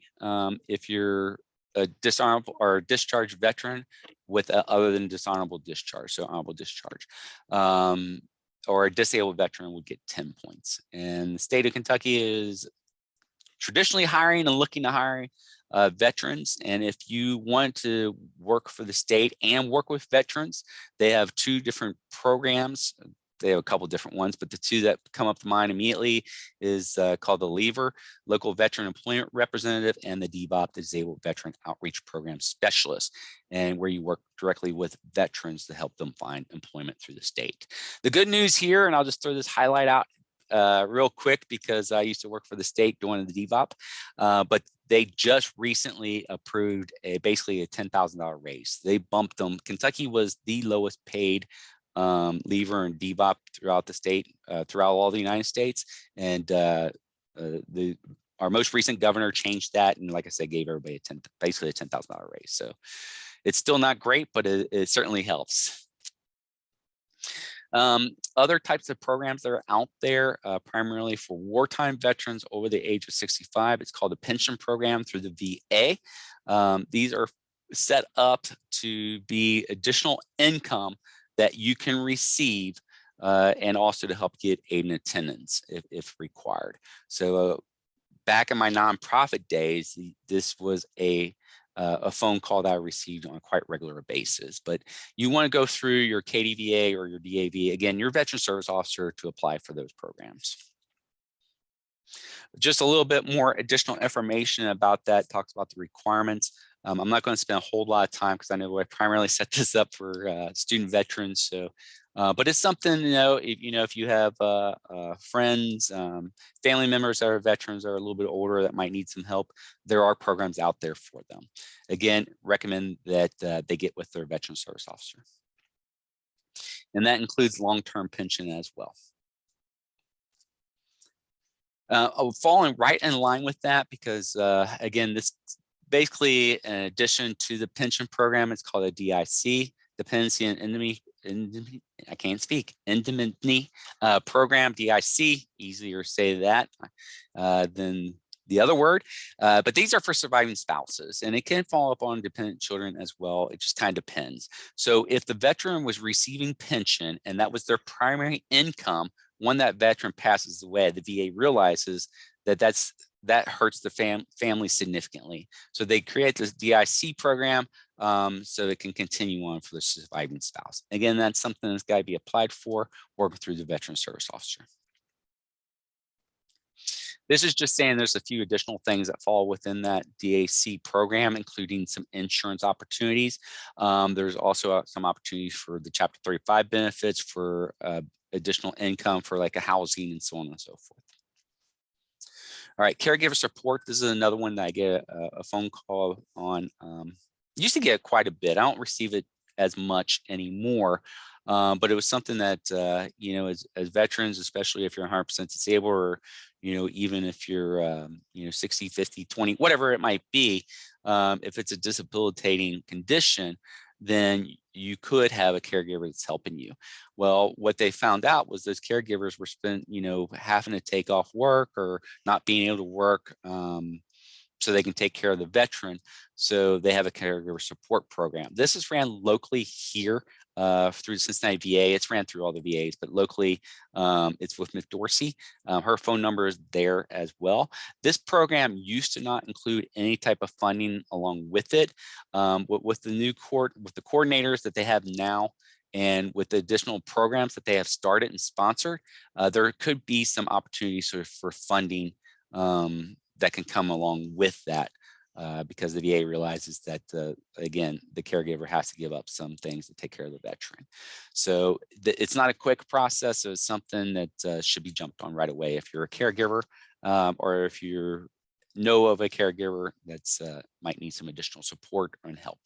if you're a dishonorable or discharged veteran with other than dishonorable discharge, so honorable discharge. Or a disabled veteran would get 10 points. And the state of Kentucky is traditionally hiring and looking to hire veterans. And if you want to work for the state and work with veterans, they have 2 different programs. They have a couple different ones, but the 2 that come up to mind immediately is called the LEVER, Local Veteran Employment Representative, and the DBOP, the Disabled Veteran Outreach Program Specialist, and where you work directly with veterans to help them find employment through the state. The good news here, and I'll just throw this highlight out real quick because I used to work for the state doing the DBOP, but they just recently approved basically a $10,000 raise. They bumped them. Kentucky was the lowest paid leaver and DBOP throughout the state, throughout all the United States. And our most recent governor changed that, and like I said, gave everybody basically a $10,000 raise. So it's still not great, but it certainly helps. Other types of programs that are out there, primarily for wartime veterans over the age of 65, it's called a pension program through the VA. These are set up to be additional income that you can receive, and also to help get aid and attendance if required. So back in my nonprofit days, this was a phone call that I received on a quite regular basis. But you want to go through your KDVA or your DAV, again, your veteran service officer, to apply for those programs. Just a little bit more additional information about that, talks about the requirements. I'm not going to spend a whole lot of time because I know I primarily set this up for student veterans. So, but it's something, if you have friends, family members that are veterans that are a little bit older that might need some help, there are programs out there for them. Again, recommend that they get with their veteran service officer. And that includes long-term pension as well. Falling right in line with that, because again, this basically, in addition to the pension program, it's called a DIC, Dependency and Indemnity program, DIC, easier to say that than the other word, but these are for surviving spouses, and it can fall upon dependent children as well. It just kind of depends. So if the veteran was receiving pension and that was their primary income, when that veteran passes away, the VA realizes that that hurts the family significantly. So they create this DIC program so it can continue on for the surviving spouse. Again, that's something that's got to be applied for, working through the veteran service officer. This is just saying there's a few additional things that fall within that DAC program, including some insurance opportunities. There's also some opportunities for the Chapter 35 benefits, for additional income for like a housing and so on and so forth. All right, caregiver support. This is another one that I get a phone call on. Used to get quite a bit. I don't receive it as much anymore, but it was something that, as veterans, especially if you're 100% disabled, or, even if you're, 60, 50, 20, whatever it might be, if it's a debilitating condition, then you could have a caregiver that's helping you. Well, what they found out was those caregivers were having to take off work or not being able to work so they can take care of the veteran. So they have a caregiver support program. This is ran locally here through Cincinnati VA. It's ran through all the VAs, but locally it's with Ms. Dorsey. Her phone number is there as well. This program used to not include any type of funding along with it. With the coordinators that they have now, and with the additional programs that they have started and sponsored, there could be some opportunities for funding that can come along with that, because the VA realizes that, again, the caregiver has to give up some things to take care of the veteran. So it's not a quick process. So it's something that should be jumped on right away if you're a caregiver, or if you know of a caregiver that's might need some additional support and help.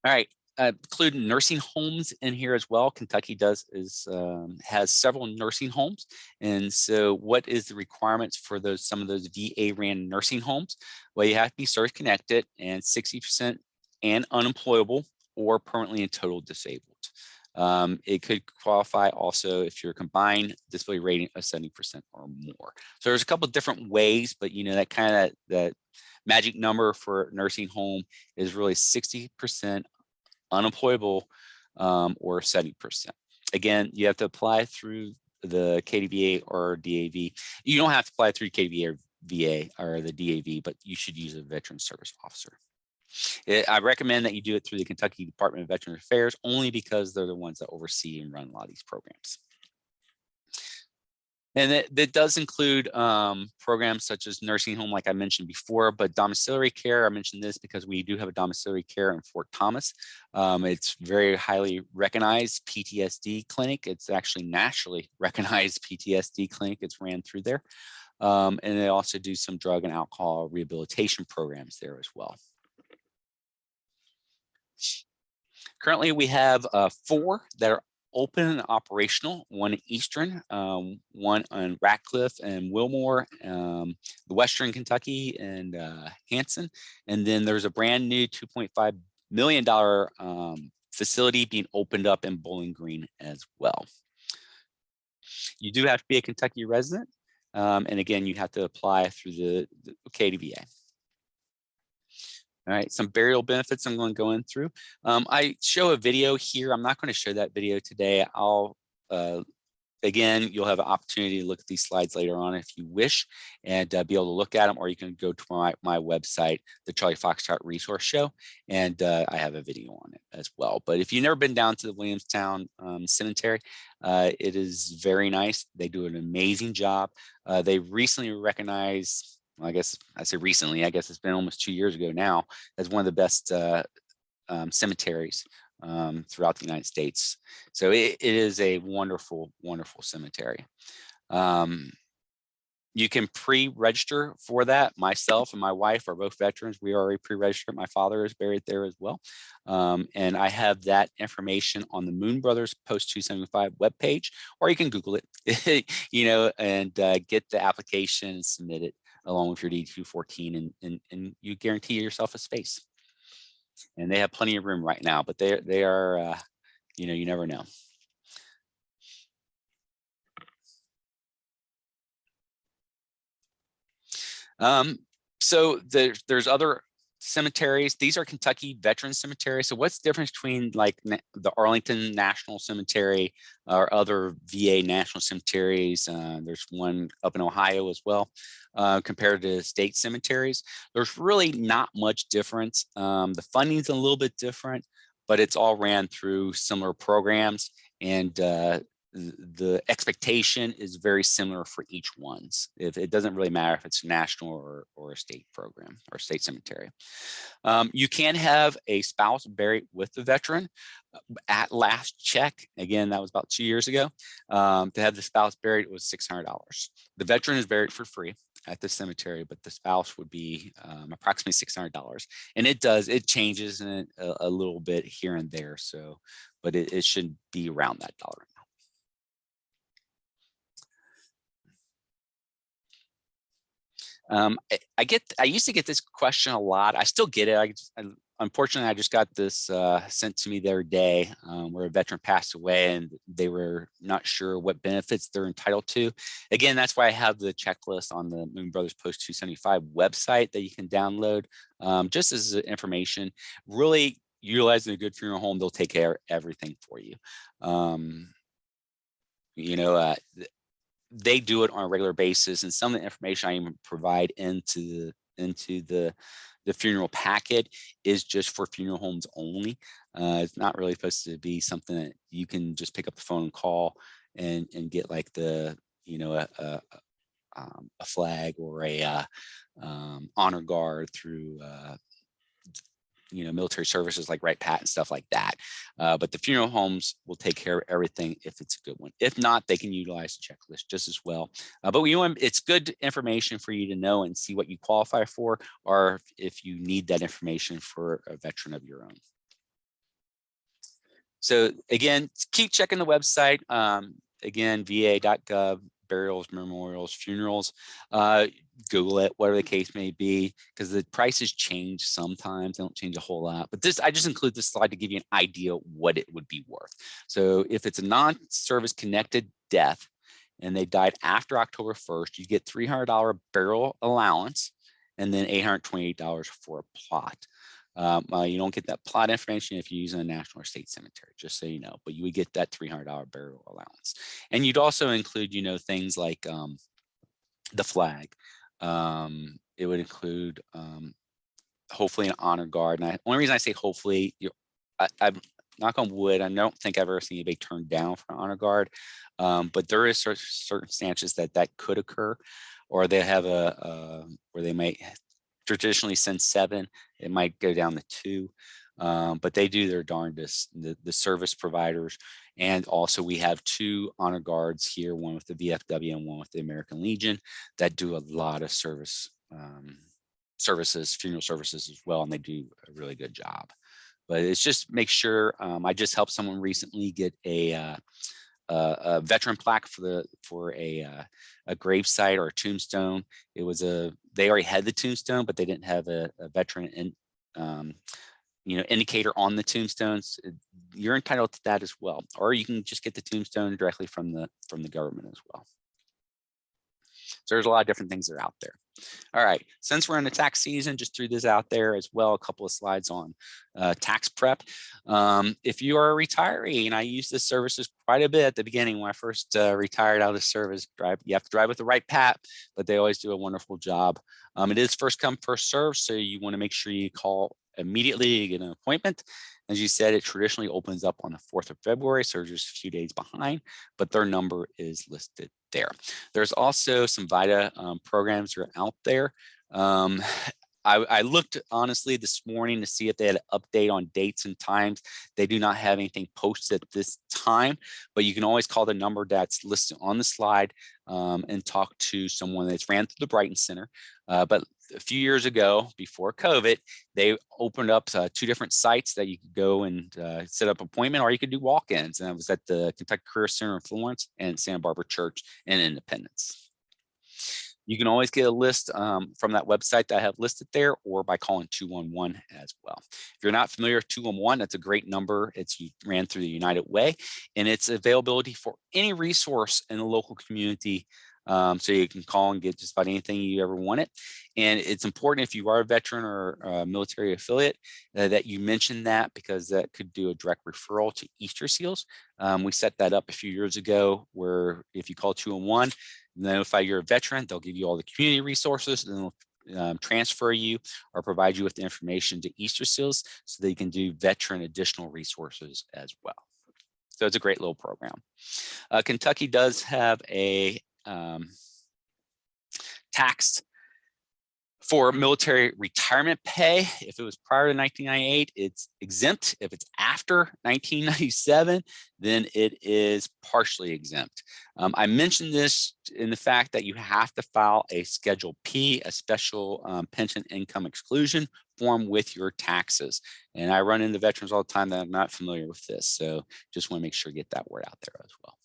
All right. Include nursing homes in here as well. Kentucky has several nursing homes, and so what is the requirements for some of those VA ran nursing homes? Well, you have to be service connected and 60% and unemployable or permanently and total disabled. It could qualify also if you're combined disability rating of 70% or more. So there's a couple of different ways, but that kind of that magic number for nursing home is really 60% unemployable or 70%. Again, you have to apply through the KDVA or DAV. You don't have to apply through KDVA or VA or the DAV, but you should use a veteran service officer. I recommend that you do it through the Kentucky Department of Veterans Affairs, only because they're the ones that oversee and run a lot of these programs. And that does include programs such as nursing home, like I mentioned before, but domiciliary care. I mentioned this because we do have a domiciliary care in Fort Thomas. It's very highly recognized PTSD clinic. It's actually nationally recognized PTSD clinic. It's ran through there. And they also do some drug and alcohol rehabilitation programs there as well. Currently, we have 4 that are open and operational, one in Eastern, one on Ratcliffe and Wilmore, the Western Kentucky and Hanson. And then there's a brand new $2.5 million facility being opened up in Bowling Green as well. You do have to be a Kentucky resident. And again, you have to apply through the KDVA. All right, some burial benefits I'm going to go in through. I show a video here. I'm not going to show that video today. Again, you'll have an opportunity to look at these slides later on if you wish and be able to look at them, or you can go to my website, the Charlie Foxtrot Resource Show, and I have a video on it as well. But if you've never been down to the Williamstown Cemetery, it is very nice. They do an amazing job. They recently recognized, well, I guess I say recently, I guess it's been almost 2 years ago now, as one of the best cemeteries throughout the United States. So it is a wonderful, wonderful cemetery. You can pre-register for that. Myself and my wife are both veterans. We are already pre-registered. My father is buried there as well. And I have that information on the Moon Brothers Post 275 webpage, or you can Google it, and get the application and submit it along with your D214, and you guarantee yourself a space. And they have plenty of room right now, but they are, you never know. So there's other cemeteries. These are Kentucky veteran cemeteries. So what's the difference between like the Arlington National Cemetery or other VA national cemeteries? There's one up in Ohio as well, compared to state cemeteries. There's really not much difference. The funding's a little bit different, but it's all ran through similar programs, and the expectation is very similar for each one's. If it doesn't really matter if it's national or a state program or state cemetery. You can have a spouse buried with the veteran. At last check, again, that was about 2 years ago, to have the spouse buried, it was $600. The veteran is buried for free at the cemetery, but the spouse would be approximately $600. And it changes in a little bit here and there. So, but it should be around that dollar amount. I used to get this question a lot. I still get it. Unfortunately, I just got this sent to me the other day, where a veteran passed away and they were not sure what benefits they're entitled to. Again, that's why I have the checklist on the Moon Brothers Post 275 website that you can download, just as information. Really utilizing a good funeral home, they'll take care of everything for you. They do it on a regular basis, and some of the information I even provide into the funeral packet is just for funeral homes only. It's not really supposed to be something that you can just pick up the phone and call and get like the a flag or a honor guard through military services like Right Pat and stuff like that. But the funeral homes will take care of everything if it's a good one. If not, they can utilize the checklist just as well. But it's good information for you to know and see what you qualify for, or if you need that information for a veteran of your own. So again, keep checking the website. Again, va.gov, burials, memorials, funerals. Google it, whatever the case may be, because the prices change sometimes. They don't change a whole lot. But I just include this slide to give you an idea what it would be worth. So if it's a non-service connected death and they died after October 1st, you get $300 burial allowance and then $828 for a plot. You don't get that plot information if you're using a national or state cemetery, just so you know, but you would get that $300 burial allowance. And you'd also include, things like the flag. It would include hopefully an honor guard. And the only reason I say hopefully, I'm knock on wood, I don't think I've ever seen anybody turned down for an honor guard, but there is circumstances that could occur, or they have where they might traditionally send 7, it might go down to 2. But they do their darndest, the service providers, And also we have 2 honor guards here, one with the VFW and one with the American Legion, that do a lot of services, funeral services as well, and they do a really good job. But it's just make sure. I just helped someone recently get a veteran plaque for a gravesite or a tombstone. It was they already had the tombstone, but they didn't have a veteran indicator on the tombstones. You're entitled to that as well, or you can just get the tombstone directly from the government as well. So there's a lot of different things that are out there. All right, since we're in the tax season, just threw this out there as well, a couple of slides on tax prep. If you are a retiree, and I use this services quite a bit at the beginning when I first retired out of service, you have to drive with the right PAP, but they always do a wonderful job. It is first come, first serve, so you want to make sure you call immediately to get an appointment. As you said, it traditionally opens up on the 4th of February, so they're just a few days behind, but their number is listed there. There's also some VITA programs that are out there. I looked honestly this morning to see if they had an update on dates and times. They do not have anything posted at this time, but you can always call the number that's listed on the slide and talk to someone that's ran through the Brighton Center. But a few years ago, before COVID, they opened up 2 different sites that you could go and set up an appointment, or you could do walk-ins. And it was at the Kentucky Career Center in Florence and Santa Barbara Church in Independence. You can always get a list from that website that I have listed there, or by calling 211 as well. If you're not familiar with 211, that's a great number. It's ran through the United Way, and it's availability for any resource in the local community. So you can call and get just about anything you ever wanted. And it's important, if you are a veteran or a military affiliate, that you mention that, because that could do a direct referral to Easter Seals. We set that up a few years ago, where if you call 211, notify you're a veteran, they'll give you all the community resources, and they'll transfer you or provide you with the information to Easter Seals, so they can do veteran additional resources as well. So it's a great little program. Kentucky does have a tax for military retirement pay. If it was prior to 1998, it's exempt. If it's after 1997, then it is partially exempt. I mentioned this in the fact that you have to file a Schedule P, a special pension income exclusion form with your taxes. And I run into veterans all the time that are not familiar with this. So just want to make sure to get that word out there as well.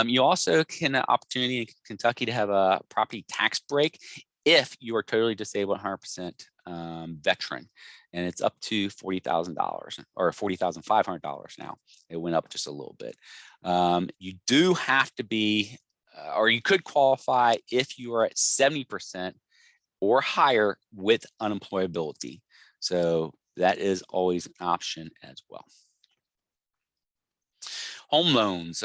You also can have opportunity in Kentucky to have a property tax break if you are totally disabled, 100% veteran, and it's up to $40,000 or $40,500 now. It went up just a little bit. You do have to be, or you could qualify if you are at 70% or higher with unemployability. So that is always an option as well. Home loans.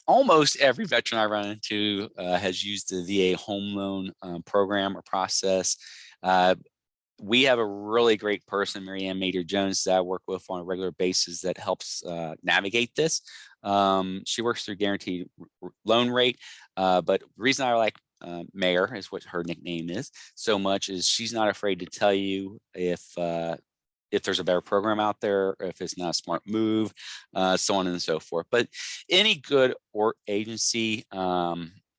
Almost every veteran I run into has used the VA home loan program or process. We have a really great person, Mary Ann Mader Jones, that I work with on a regular basis that helps navigate this. She works through guaranteed loan rate, but the reason I like Mayor, is what her nickname is, so much, is she's not afraid to tell you if there's a better program out there, or if it's not a smart move, so on and so forth. But any good or agency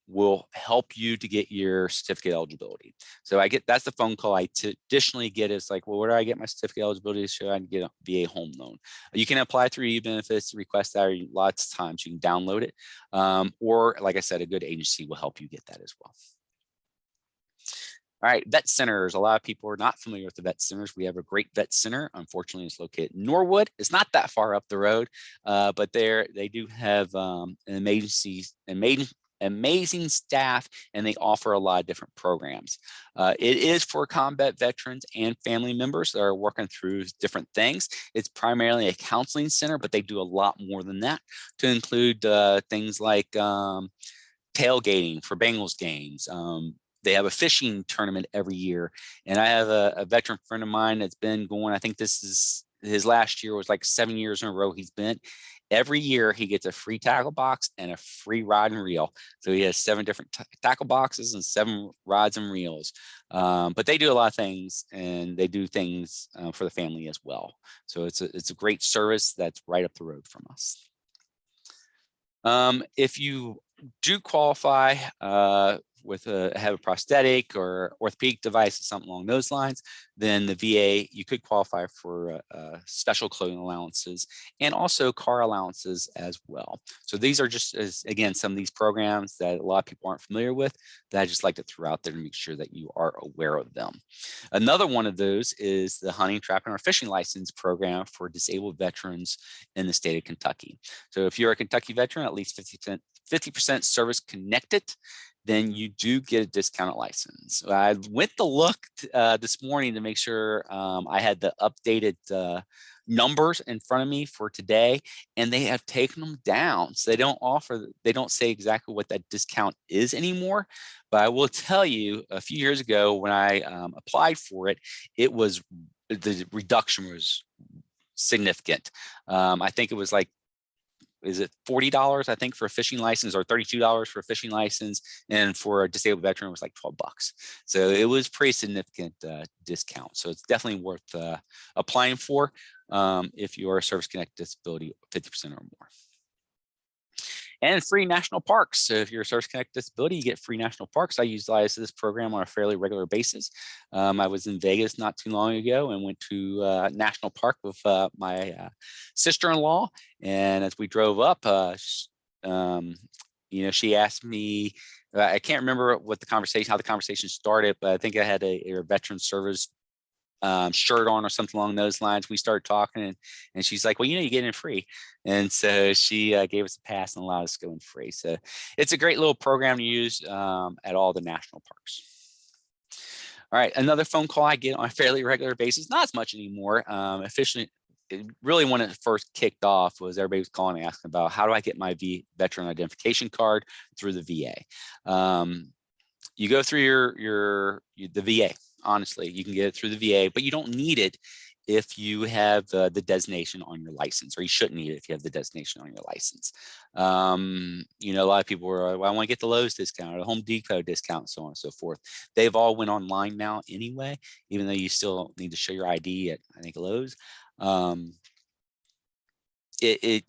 will help you to get your certificate eligibility. So that's the phone call I traditionally get, is like, well, where do I get my certificate eligibility? Should I get a VA home loan? You can apply through e-benefits, request that, or lots of times you can download it. Or like I said, a good agency will help you get that as well. All right, vet centers. A lot of people are not familiar with the vet centers. We have a great vet center. Unfortunately, it's located in Norwood. It's not that far up the road, but they do have an amazing staff, and they offer a lot of different programs. It is for combat veterans and family members that are working through different things. It's primarily a counseling center, but they do a lot more than that, to include things like tailgating for Bengals games. They have a fishing tournament every year. And I have a veteran friend of mine that's been going, I think this is his last year, was like 7 years in a row he's been. Every year he gets a free tackle box and a free rod and reel. So he has 7 different tackle boxes and 7 rods and reels. But they do a lot of things, and they do things for the family as well. So it's a great service that's right up the road from us. If you do qualify with have a prosthetic or orthopedic device or something along those lines, then the VA, you could qualify for special clothing allowances and also car allowances as well. So these are just, again, some of these programs that a lot of people aren't familiar with that I just like to throw out there to make sure that you are aware of them. Another one of those is the hunting, trapping, or fishing license program for disabled veterans in the state of Kentucky. So if you're a Kentucky veteran, at least 50% service connected, then you do get a discounted license. I went to look this morning to make sure I had the updated numbers in front of me for today, and they have taken them down. So they don't say exactly what that discount is anymore. But I will tell you, a few years ago when I applied for it, the reduction was significant. I think it was like, is it $40, I think, for a fishing license, or $32 for a fishing license, and for a disabled veteran it was like $12. So it was pretty significant discount. So it's definitely worth applying for if you are a service connected disability 50% or more. And free national parks. So if you're a service connected disability, you get free national parks. I utilize this program on a fairly regular basis. I was in Vegas not too long ago and went to National Park with my sister-in-law. And as we drove up, she asked me, I can't remember how the conversation started, but I think I had a veteran service shirt on or something along those lines. We started talking, and she's like, well, you get in free. And so she gave us a pass and allowed us to go in free. So it's a great little program to use at all the national parks. All right, another phone call I get on a fairly regular basis, not as much anymore. Really when it first kicked off was everybody was calling and asking about, how do I get my veteran identification card through the VA? You go through the VA. Honestly, you can get it through the VA, but you don't need it if you have the designation on your license, or you shouldn't need it if you have the designation on your license. A lot of people were, well, I want to get the Lowe's discount or the Home Depot discount, so on and so forth. They've all went online now anyway, even though you still need to show your ID at, I think, Lowe's. If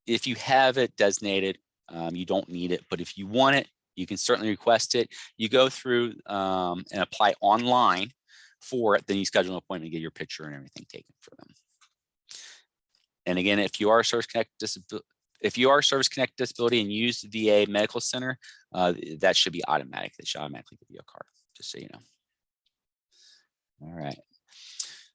you have it designated, you don't need it, but if you want it, you can certainly request it. You go through and apply online for it, then you schedule an appointment and get your picture and everything taken for them. And again, if you are a service connected disability and use the VA Medical Center, that should be automatic. They should automatically give you a card, just so you know. All right.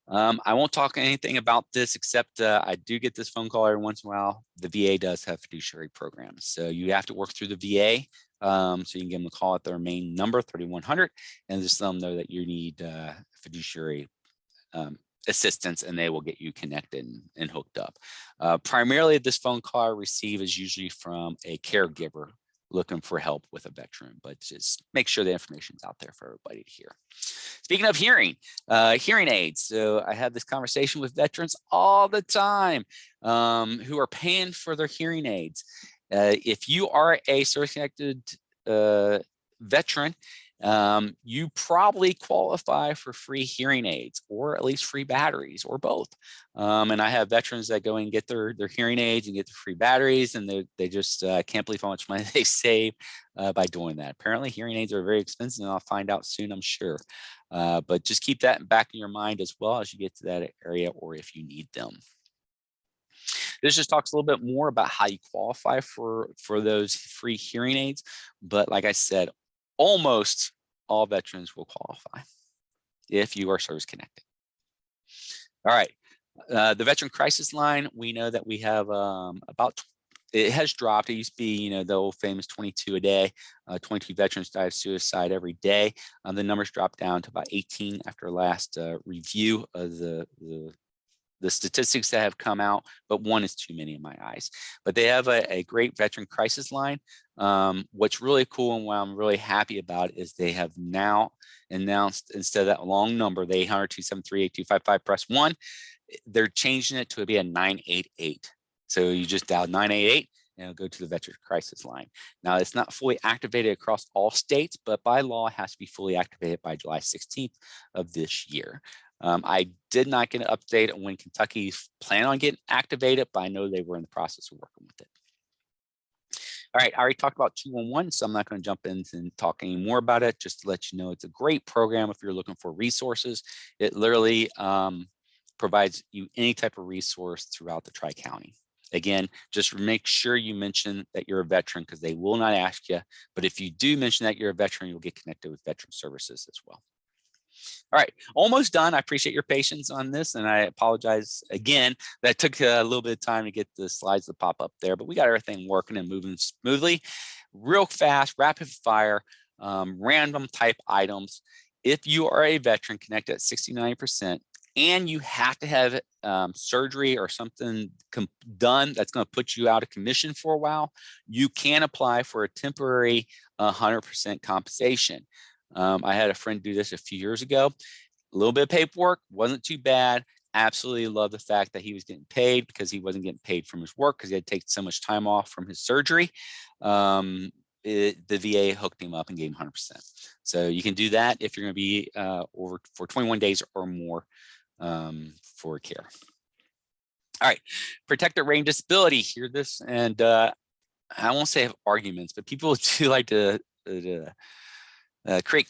I won't talk anything about this, except I do get this phone call every once in a while. The VA does have fiduciary programs. So you have to work through the VA. So you can give them a call at their main number, 3100, and just let them know that you need fiduciary assistance, and they will get you connected and hooked up. Primarily, this phone call I receive is usually from a caregiver looking for help with a veteran, but just make sure the information's out there for everybody to hear. Speaking of hearing aids. So I have this conversation with veterans all the time who are paying for their hearing aids. If you are a service-connected veteran, you probably qualify for free hearing aids, or at least free batteries, or both. And I have veterans that go and get their hearing aids and get the free batteries, and they just can't believe how much money they save by doing that. Apparently hearing aids are very expensive, and I'll find out soon, I'm sure. But just keep that back in your mind as well as you get to that area, or if you need them. This just talks a little bit more about how you qualify for those free hearing aids. But like I said, almost all veterans will qualify if you are service connected. All right, the Veteran Crisis Line, we know that we have it has dropped. It used to be, the old famous 22 a day. 22 veterans die of suicide every day. The numbers dropped down to about 18 after last review of the statistics that have come out, but one is too many in my eyes. But they have a great Veteran Crisis Line. What's really cool and what I'm really happy about is they have now announced, instead of that long number, the 800-273-8255, press 1, they're changing it to be a 988. So you just dial 988 and it'll go to the Veteran Crisis Line. Now, it's not fully activated across all states, but by law, it has to be fully activated by July 16th of this year. I did not get an update on when Kentucky's plan on getting activated, but I know they were in the process of working with it. All right, I already talked about 211, so I'm not going to jump in and talk any more about it. Just to let you know, it's a great program if you're looking for resources. It literally provides you any type of resource throughout the Tri-County. Again, just make sure you mention that you're a veteran, because they will not ask you. But if you do mention that you're a veteran, you'll get connected with veteran services as well. All right, almost done. I appreciate your patience on this, and I apologize again that took a little bit of time to get the slides to pop up there, but we got everything working and moving smoothly. Real fast, rapid fire, random type items. If you are a veteran connected at 69%, and you have to have surgery or something done that's going to put you out of commission for a while, you can apply for a temporary 100% compensation. I had a friend do this a few years ago. A little bit of paperwork, wasn't too bad. Absolutely love the fact that he was getting paid, because he wasn't getting paid from his work because he had to take so much time off from his surgery. The VA hooked him up and gave him 100%. So you can do that if you're going to be over for 21 days or more for care. All right, protected range disability. Hear this, and I won't say have arguments, but people do like to create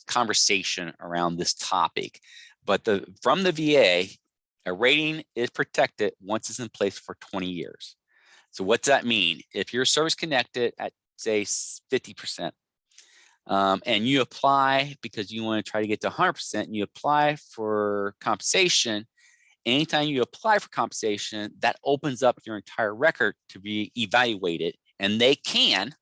conversation around this topic. But from the VA, a rating is protected once it's in place for 20 years. So what's that mean? If you're service connected at say 50%, and you apply because you want to try to get to 100%, and you apply for compensation, anytime you apply for compensation, that opens up your entire record to be evaluated, and they can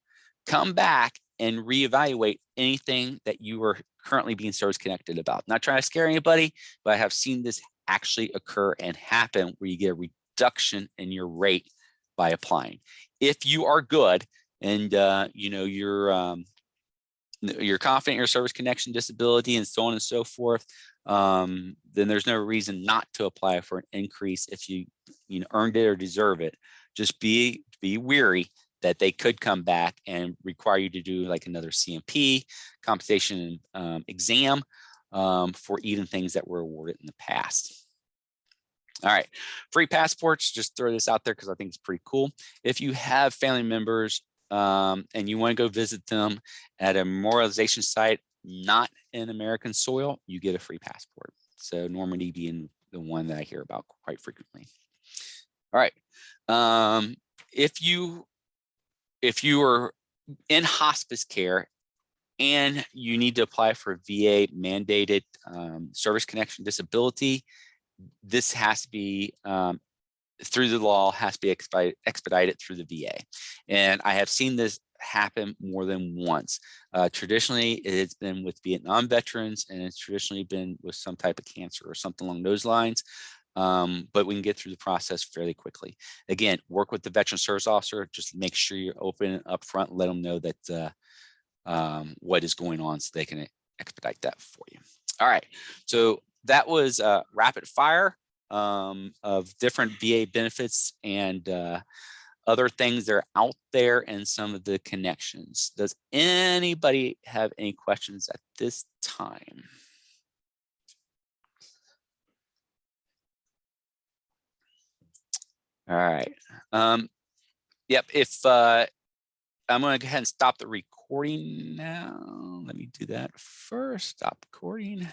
come back and reevaluate anything that you were currently being service connected about. Not trying to scare anybody, but I have seen this actually occur and happen, where you get a reduction in your rate by applying. If you are good and you know you're confident in your service connection disability and so on and so forth, then there's no reason not to apply for an increase if you earned it or deserve it. Just be wary that they could come back and require you to do like another CMP compensation exam for even things that were awarded in the past. All right, free passports, just throw this out there because I think it's pretty cool. If you have family members and you want to go visit them at a memorialization site not in American soil, you get a free passport. So Normandy being the one that I hear about quite frequently. All right, if you are in hospice care and you need to apply for VA mandated service connection disability, this has to be through the law, has to be expedited through the VA. And I have seen this happen more than once. Traditionally, it's been with Vietnam veterans, and it's traditionally been with some type of cancer or something along those lines. But we can get through the process fairly quickly. Again, work with the veteran service officer. Just make sure you're open and upfront. Let them know that what is going on, so they can expedite that for you. All right, so that was rapid fire of different VA benefits and other things that are out there and some of the connections. Does anybody have any questions at this time? All right. Yep. If I'm going to go ahead and stop the recording now. Let me do that first. Stop recording.